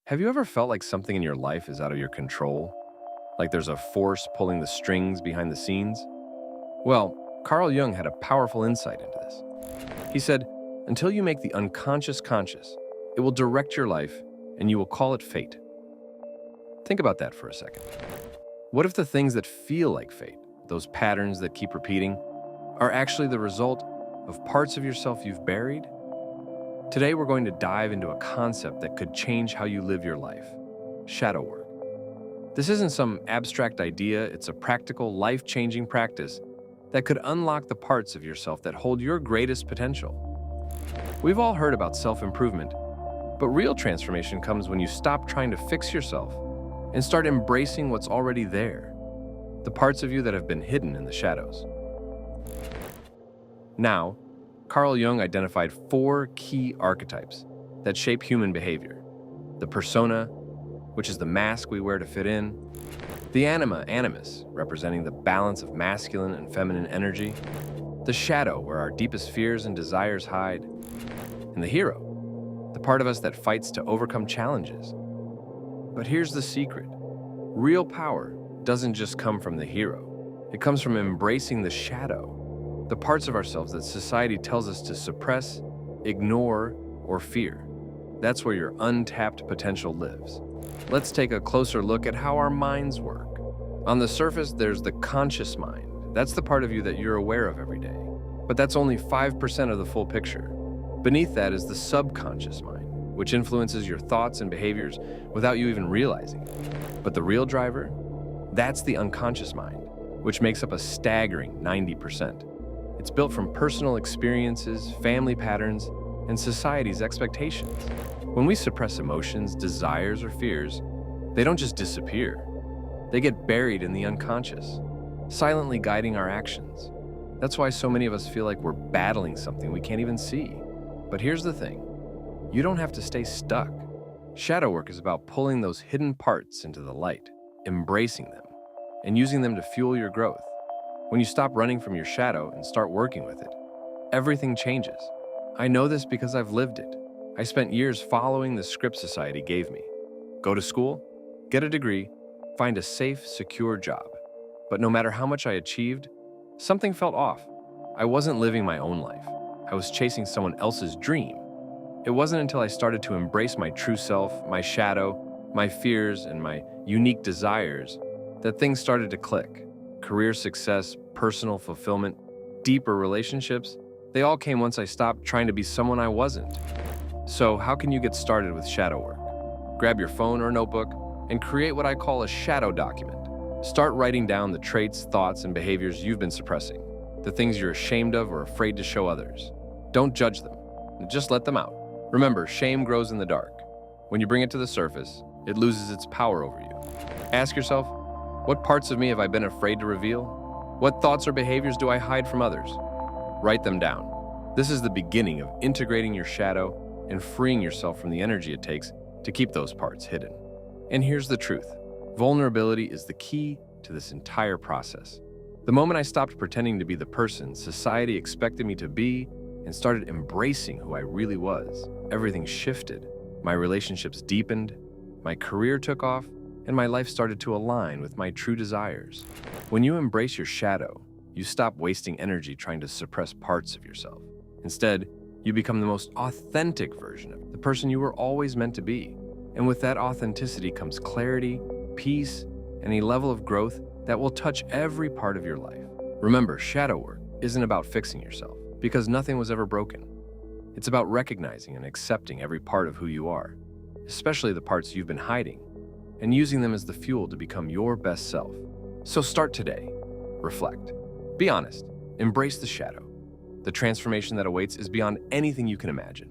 Have you ever felt like something in your life is out of your control? Like there's a force pulling the strings behind the scenes? Well, Carl Jung had a powerful insight into this. He said, until you make the unconscious conscious, it will direct your life and you will call it fate. Think about that for a second. What if the things that feel like fate, those patterns that keep repeating, are actually the result of parts of yourself you've buried? Today, we're going to dive into a concept that could change how you live your life: shadow work. This isn't some abstract idea, it's a practical, life-changing practice that could unlock the parts of yourself that hold your greatest potential. We've all heard about self-improvement, but real transformation comes when you stop trying to fix yourself and start embracing what's already there, the parts of you that have been hidden in the shadows. Now, Carl Jung identified 4 key archetypes that shape human behavior: the persona, which is the mask we wear to fit in; the anima, animus, representing the balance of masculine and feminine energy; the shadow, where our deepest fears and desires hide; and the hero, the part of us that fights to overcome challenges. But here's the secret: real power doesn't just come from the hero, it comes from embracing the shadow, the parts of ourselves that society tells us to suppress, ignore, or fear. That's where your untapped potential lives. Let's take a closer look at how our minds work. On the surface, there's the conscious mind. That's the part of you that you're aware of every day. But that's only 5% of the full picture. Beneath that is the subconscious mind, which influences your thoughts and behaviors without you even realizing it. But the real driver? That's the unconscious mind, which makes up a staggering 90%. It's built from personal experiences, family patterns, and society's expectations. When we suppress emotions, desires, or fears, they don't just disappear. They get buried in the unconscious, silently guiding our actions. That's why so many of us feel like we're battling something we can't even see. But here's the thing: you don't have to stay stuck. Shadow work is about pulling those hidden parts into the light, embracing them, and using them to fuel your growth. When you stop running from your shadow and start working with it, everything changes. I know this because I've lived it. I spent years following the script society gave me. Go to school, get a degree, find a safe, secure job. But no matter how much I achieved, something felt off. I wasn't living my own life. I was chasing someone else's dream. It wasn't until I started to embrace my true self, my shadow, my fears, and my unique desires that things started to click. Career success, personal fulfillment, deeper relationships, they all came once I stopped trying to be someone I wasn't. So how can you get started with shadow work? Grab your phone or notebook and create what I call a shadow document. Start writing down the traits, thoughts, and behaviors you've been suppressing, the things you're ashamed of or afraid to show others. Don't judge them, just let them out. Remember, shame grows in the dark. When you bring it to the surface, it loses its power over you. Ask yourself, what parts of me have I been afraid to reveal? What thoughts or behaviors do I hide from others? Write them down. This is the beginning of integrating your shadow and freeing yourself from the energy it takes to keep those parts hidden. And here's the truth: vulnerability is the key to this entire process. The moment I stopped pretending to be the person society expected me to be and started embracing who I really was, everything shifted. My relationships deepened, my career took off, and my life started to align with my true desires. When you embrace your shadow, you stop wasting energy trying to suppress parts of yourself. Instead, you become the most authentic version of the person you were always meant to be. And with that authenticity comes clarity, peace, and a level of growth that will touch every part of your life. Remember, shadow work isn't about fixing yourself, because nothing was ever broken. It's about recognizing and accepting every part of who you are, especially the parts you've been hiding, and using them as the fuel to become your best self. So start today. Reflect. Be honest. Embrace the shadow. The transformation that awaits is beyond anything you can imagine.